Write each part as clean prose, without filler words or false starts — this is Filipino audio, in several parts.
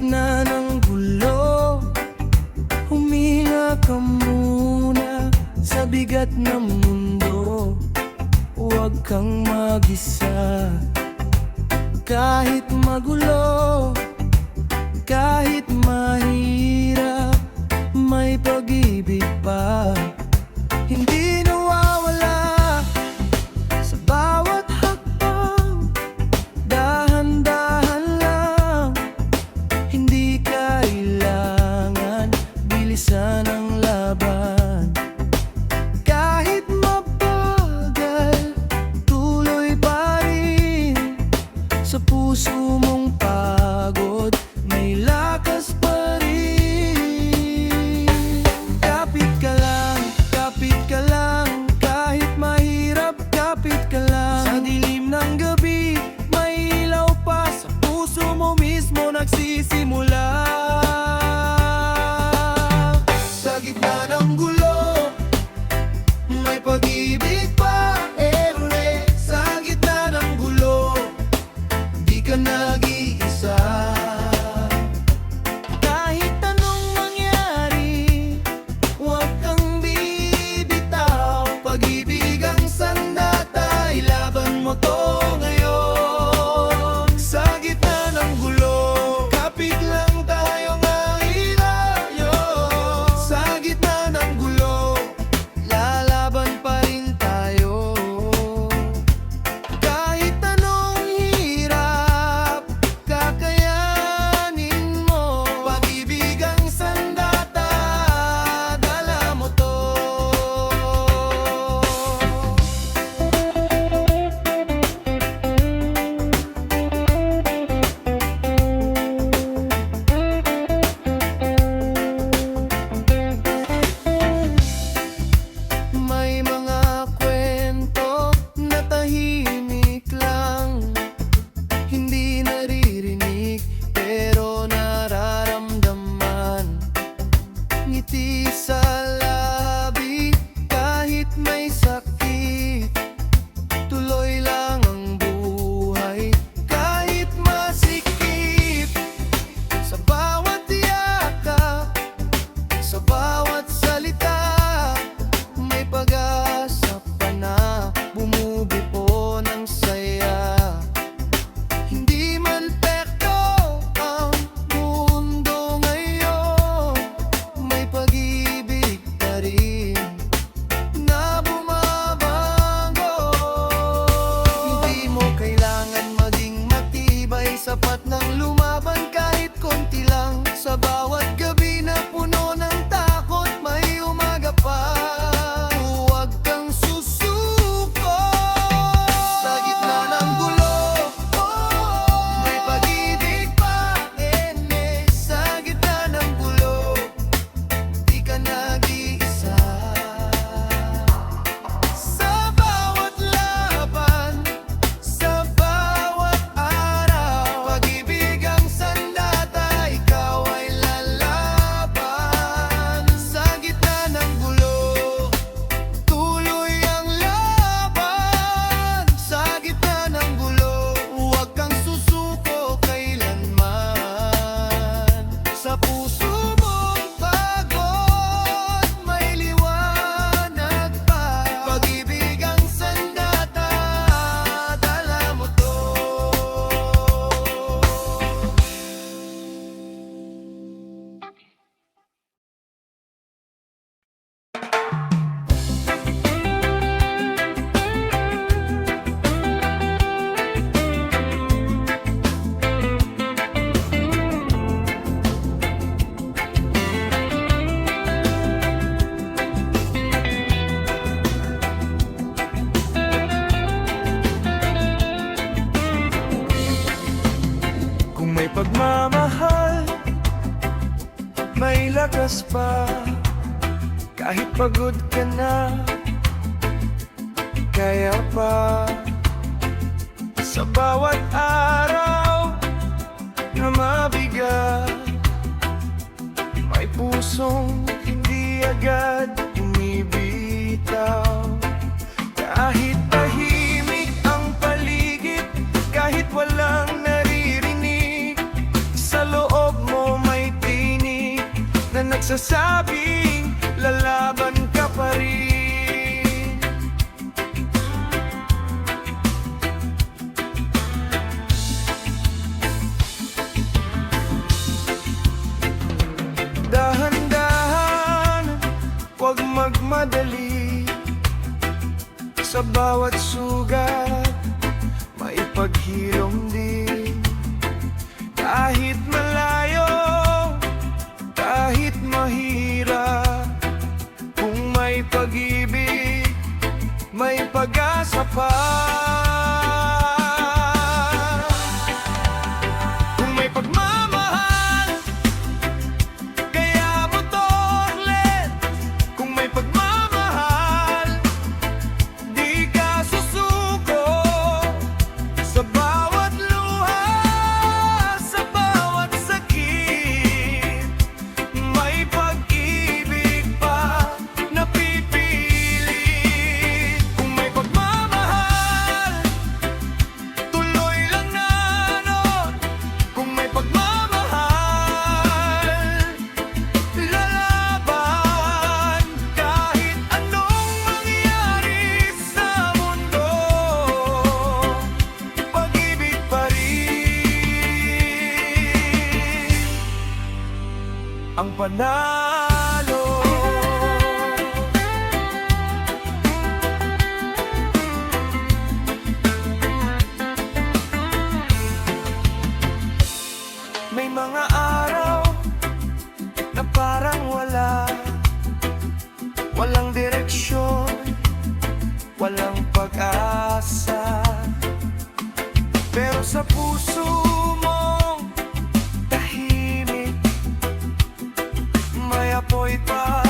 gitna ng gulo, huminga ka muna sa bigat ng mundo. Huwag kang mag-isa, kahit magulo, kahit mahirap, may pag-ibig pa. Hindi nawawala sa bawat hakbang, dahan-dahan lang. Hindi kailangan bilisan ang laban. Kahit mabagal, tuloy pa rin. Sa puso mong pagod, may lakas pa rin. Kapit ka lang, kahit mahirap, kapit ka lang. Sa dilim ng gabi, may ilaw pa. Sa puso mo mismo nagsisimula. Sa gitna ng gulo, may pag-ibig pa. Sa gitna ng gulo, di ka nag-iisa. Kahit anong mangyari, huwag kang bibitaw. Pag-ibig ang sandata, ilaban mo to ngayon. Sa gitna ng gulo, kapit lang tayong ahirayo. Sa gitna ng gulo, lalaban pa rin tayo. Kahit anong hirap, kakayanin mo. Pag-ibig ang sandata, dala mo to. May mga kwento na tahimik lang, hindi naririnig pero nararamdaman. Ngiti sa labi kahit may sakit, tuloy lang ang buhay kahit masikip. Sa bawat yakap, sa bawat salita, may pag-asa pa na bumubuo ng saya. Hindi man pekto ang mundo ngayon, may pag-ibig pa rin na bumabago. Hindi mo kailangan maging matibay, sapat nang lumaban kahit konti lang. Sa bawat gabi na puno ng takot, may umaga pa. Huwag kang susuko. Sa gitna ng gulo, may pag-ibig pa. Sa gitna ng gulo, di ka nag-iisa. Sa bawat laban, sa bawat araw, pag-ibig ang sandata, ikaw ay lalaban. Sa gitna ng gulo, tuloy ang laban. Sa gitna ng gulo, huwag kang susuko kailanman. Sa puso mong pagod, may liwanag pa. Pag-ibig ang sandata, dala mo to. Kung may pagmamahal, may lakas pa. Kahit pagod ka na, kaya pa. Sa bawat araw na mabigat, may pusong hindi agad bumibitaw. Kahit tahimik ang paligid, kahit walang naririnig, sa loob mo nagsasabing lalaban ka pa rin. Dahan-dahan, huwag magmadali. Sa bawat sugat, may paghilom din. Kahit malayo, kahit mahirap, kung may pag-ibig, may pag-asa pa. Kung may pagmamahal, kaya mo to ulit. Kung may pagmamahal, di ka susuko. Sa bawat luha, sa bawat sakit, may pag-ibig pa na pipilit. Kung may pagmamahal, tuloy lang na nun. Kung may pagmamahal, lalaban kahit anong mangyari sa mundo. Pag-ibig pa rin ang panalo. May mga araw na parang walang direksyon, walang pag-asa. Pero sa puso mong tahimik, may apoy pa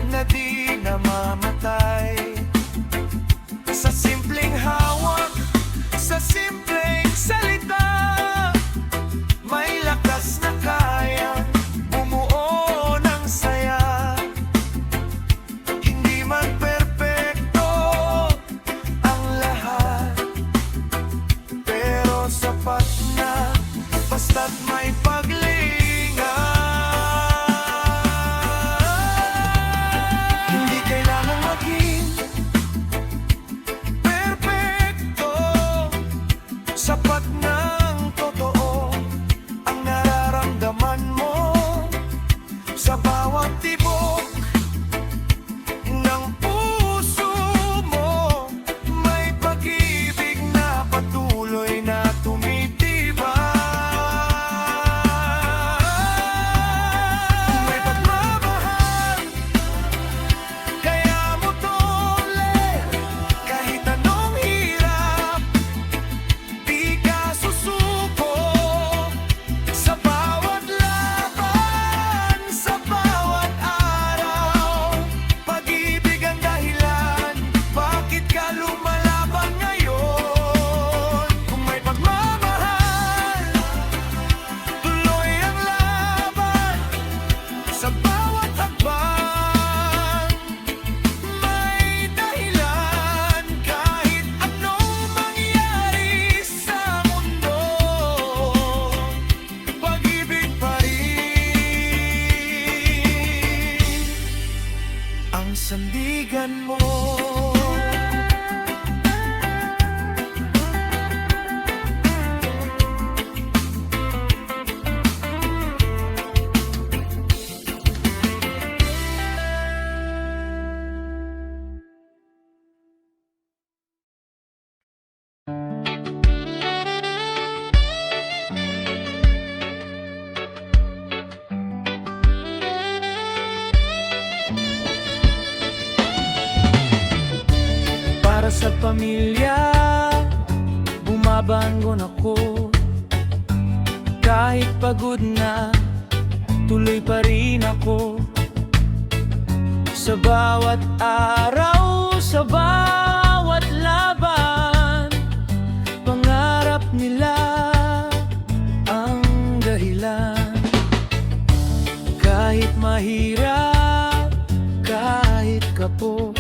na di namamatay. Sa simpleng hawak, sa simpleng salita, may lakas na kayang bumuo ng saya. Hindi man perpekto ang lahat, pero sapat na basta't may paglinga. Hindi kailangan maging perpekto, sapat ng totoo ang nararamdaman mo. Sa bawat tibok ng puso mo, may pag-ibig na patuloy na tumitibay. Kung may pagmamahal, kaya mo to ulit. Kahit anong hirap, di ka susuko. Sa bawat laban, sa bawat araw, pag-ibig ang dahilan bakit ka lumalaban ngayon. Kung may pagmamahal, tuloy ang laban. Sa bawat hakbang, may dahilan. Kahit anong mangyari sa mundo, pag-ibig pa rin ang sandigan mo. Para sa pamilya, bumabangon ako. Kahit pagod na, tuloy pa rin ako. Sa bawat araw, sa bawat laban, pangarap nila ang dahilan. Kahit mahirap, kahit kapos,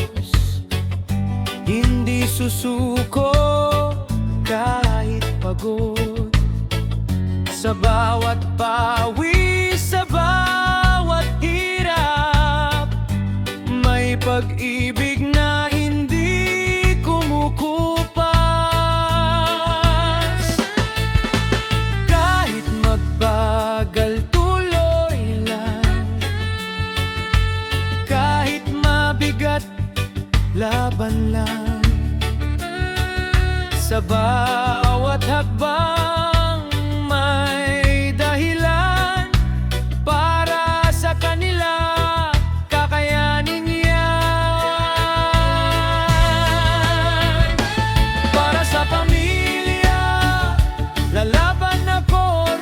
hindi susuko kahit pagod. Sa bawat pawis, sa bawat hirap, laban lang. Sa bawat hakbang may dahilan para sa kanila, kakayanin yan. Para sa pamilya, lalaban ako,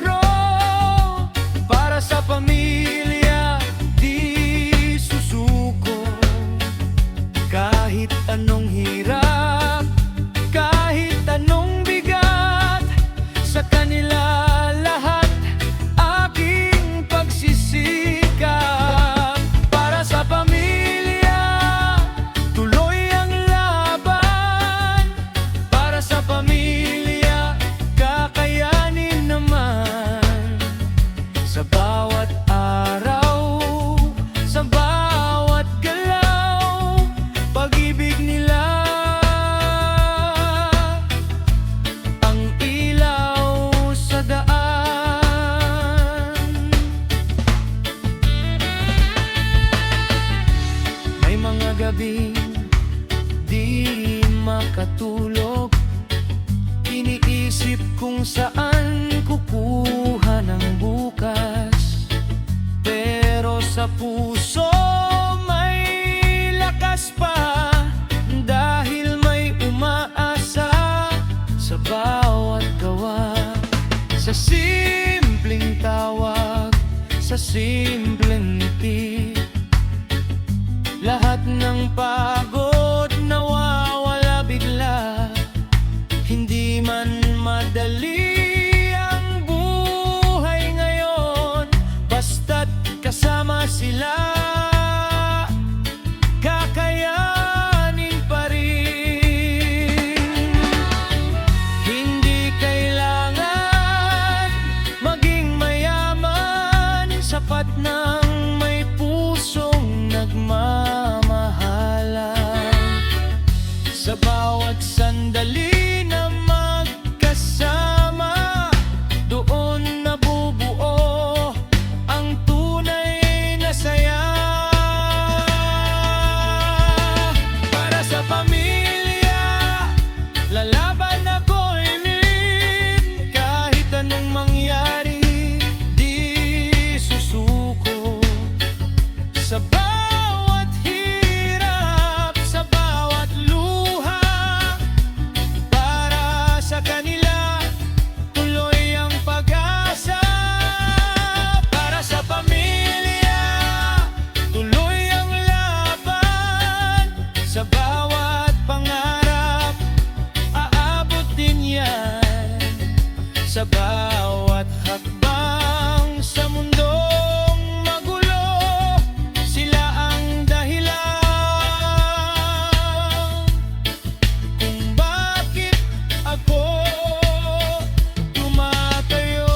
para sa pamilya, di susuko. Kahit anong hirap, kahit anong bigat, sa kanila lahat aking pagsisikap. Para sa pamilya, tuloy ang laban. Para sa pamilya, kakayanin naman. Sa bawat araw, sa bawat galaw, pag-ibig nila ang ilaw sa daan. May mga gabing di makatulog, iniisip kung saan kukuha ng bukas. Pero sa puso may lakas pa, dahil may umaasa sa bawat gawa. Sa simpleng tawag, sa simpleng ngiti, lahat ng pagod nawawala bigla. Hindi man madali ang buhay ngayon, basta't kasama sila, kakayanin pa rin. Hindi kailangan maging mayaman, sapat nang may pusong nagmamahalan. Sa bawat sandali na magkasama, doon nabubuo ang tunay na saya. Para sa pamilya, lalaban ako'y min. Kahit anong mangyari, di susuko. Sa bawat hirap, sa bawat luha, para sa kanila tuloy ang pag-asa. Para sa pamilya, tuloy ang laban. Sa bawat pangarap, aabot din yan. Sa bawat hakbang sa mundong magulo, sila ang dahilan kung bakit ako tumatayo.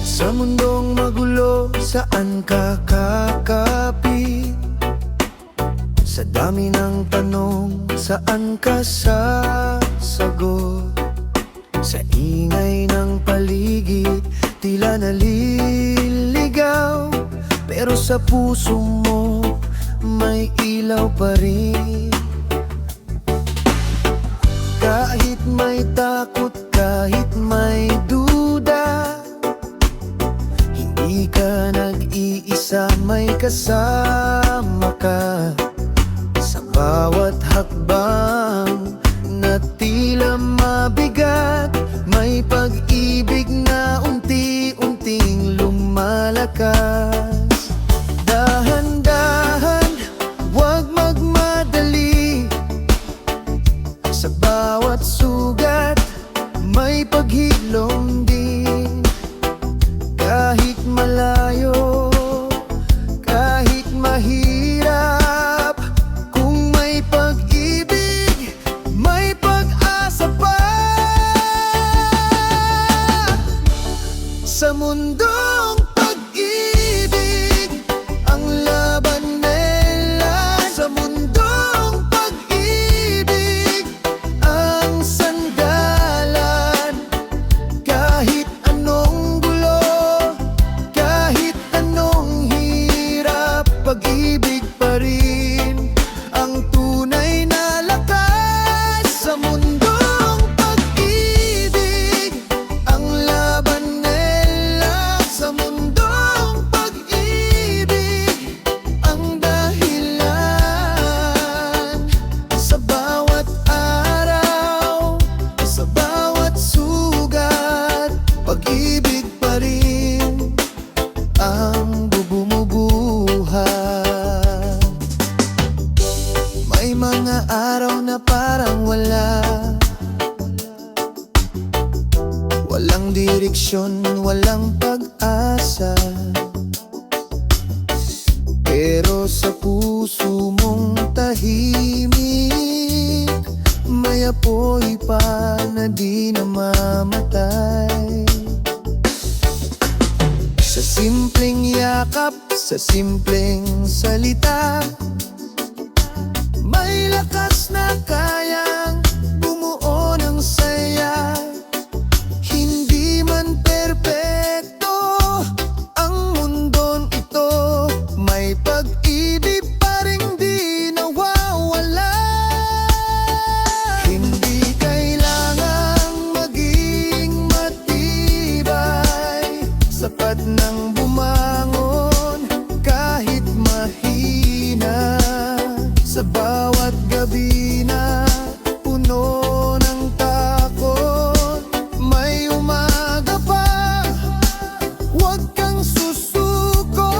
Sa mundong magulo, saan ka kakapit? Sa dami ng tanong, saan ka sasagot? Sa ingay ng paligid, tila naliligaw, pero sa puso mo may ilaw pa rin. Kahit may takot, kahit may duda, hindi ka nag-iisa, may kasama ka. Sa bawat hakbang na tila mabigat, may pag-ibig na unti-unting lumalakas. Dahan-dahan, huwag magmadali. Sa bawat sugat, may paghilom din. Kahit malayo, mahirap, kung may pag-ibig, pag-ibig pa rin ang tunay na lakas sa mundong pag-ibig. Ang laban nila sa mundong pag-ibig, ang dahilan sa bawat araw, sa bawat sugat. Pag-ibig pa rin ang bumubuhat. May mga araw na parang walang direksyon, walang pag-asa. Pero sa puso mong tahimik, may apoy pa na di namamatay. Sa simpleng yakap, sa simpleng salita, may lakas na kayang bumuo ng saya. Hindi man perpekto ang mundon ito, may pag-ibig pa rin di nawawala. Hindi kailangang maging matibay, sapat nang bumangon kahit mahina. Sa bawat gabi na puno ng takot, may umaga pa, huwag kang susuko.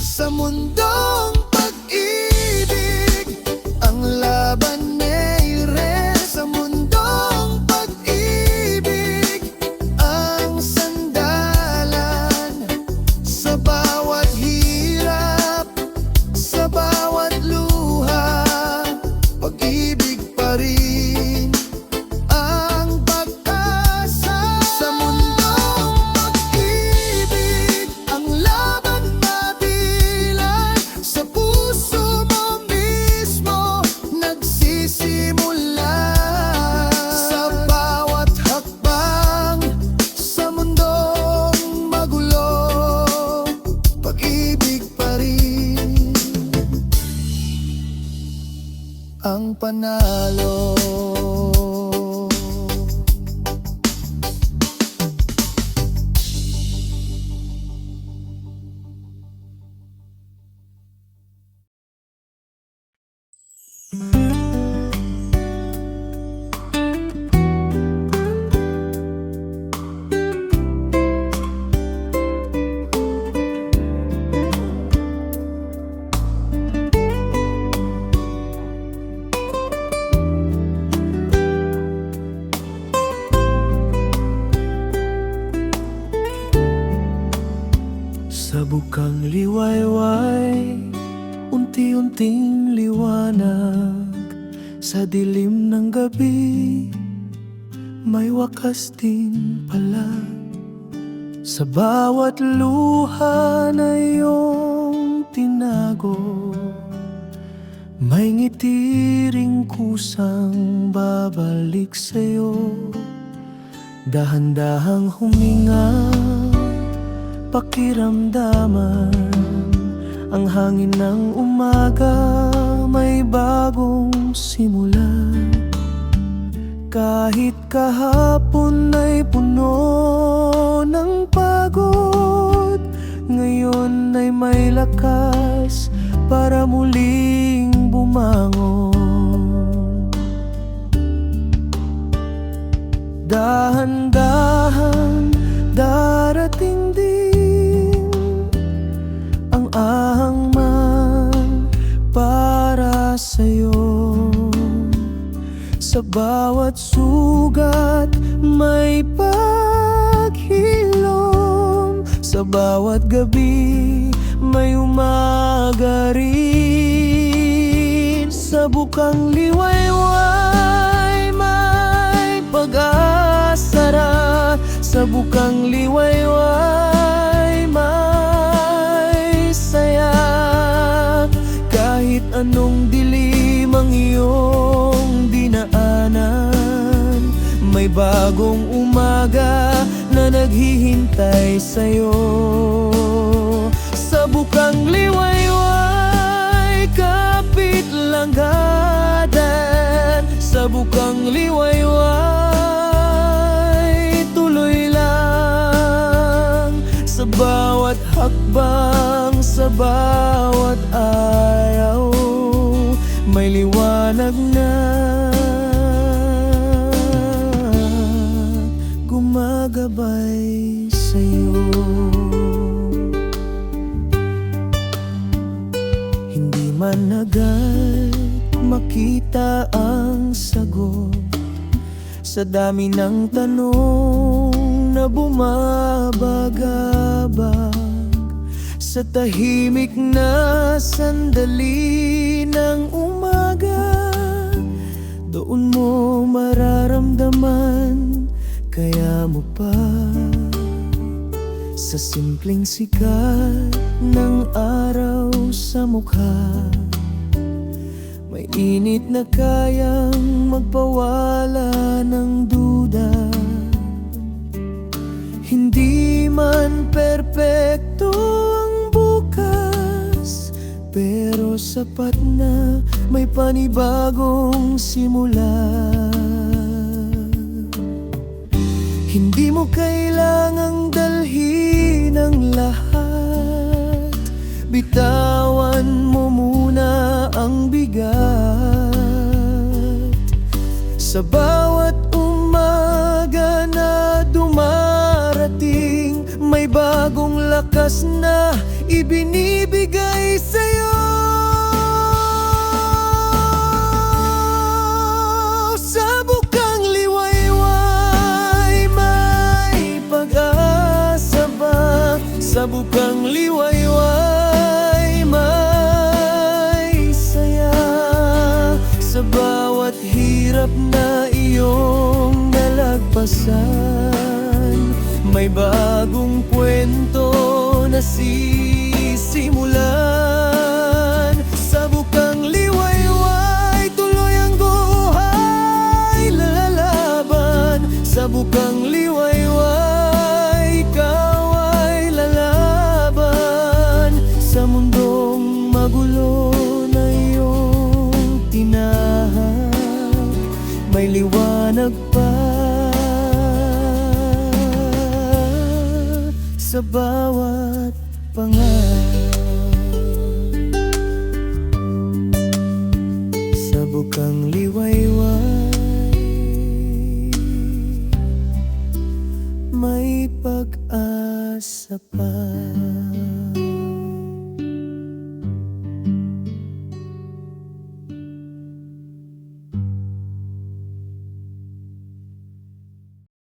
Sa mundong pag-ibig, ang laban ay ire. Sa mundong pag-ibig, ang sandalan. Sa bawat hirap, sa bawat luha, pag-ibig pa rin ang pag-asa. Sa mundong pag-ibig, ang laban mabilan. Sa puso mo mismo nagsisimula. Sa bawat hakbang, sa mundong magulo, pag-ibig pa rin ang panalo. Sa bukang liwayway, unti-unting liwanag. Sa dilim ng gabi, may wakas din pala. Sa bawat luha na iyong tinago, may ngiti ring kusang babalik sa'yo. Dahan-dahang huminga, pakiramdaman ang hangin ng umaga, may bagong simula. Kahit kahapon ay puno ng pagod, ngayon ay may lakas para muling bumangon. Dahan-dahan darating din ang ahangman para sa'yo. Sa bawat sugat may paghilom, sa bawat gabi may umaga rin. Sa bukang liwayway may pag-asa ra. Sa bukang liwayway may saya. Kahit anong dilim ang iyong dinaanan, may bagong umaga na naghihintay sa'yo. bukang liwayway, kapit langgadan. Sa bukang liwayway, tuloy lang. Sa bawat hakbang, sa bawat araw, may liwanag na gumagabay sa'yo. Hindi man agad makita ang sagot sa dami ng tanong na bumabagabag sa tahimik na sandali ng umaga. Doon mo mararamdaman, kaya mo pa sa simpleng sikat ng araw sa mukha. May init na kayang magpawala ng duda. Hindi man perpekto ang bukas, pero sapat na may panibagong simula. Hindi mo kailangang dalhin ang lahat, bitawan mo muna ang bigat. Sa bawat umaga na dumarating, may bagong lakas na ibinibigay sa'yo. Sa bukang liwayway, may pag-asa ba? Sa bukang liwayway, may saya. Sa bawat hirap na iyong nalagpasan, may bagong kwento na sisimulan. Sa bukang liwayway, tuloy ang buhay lalaban. Sa bukang liwayway, ikaw ay lalaban. Sa mundong magulo na iyong tinahak, may liwanag pa sa bawat pangarap. Sa bukang liwayway, may pag-asa pa.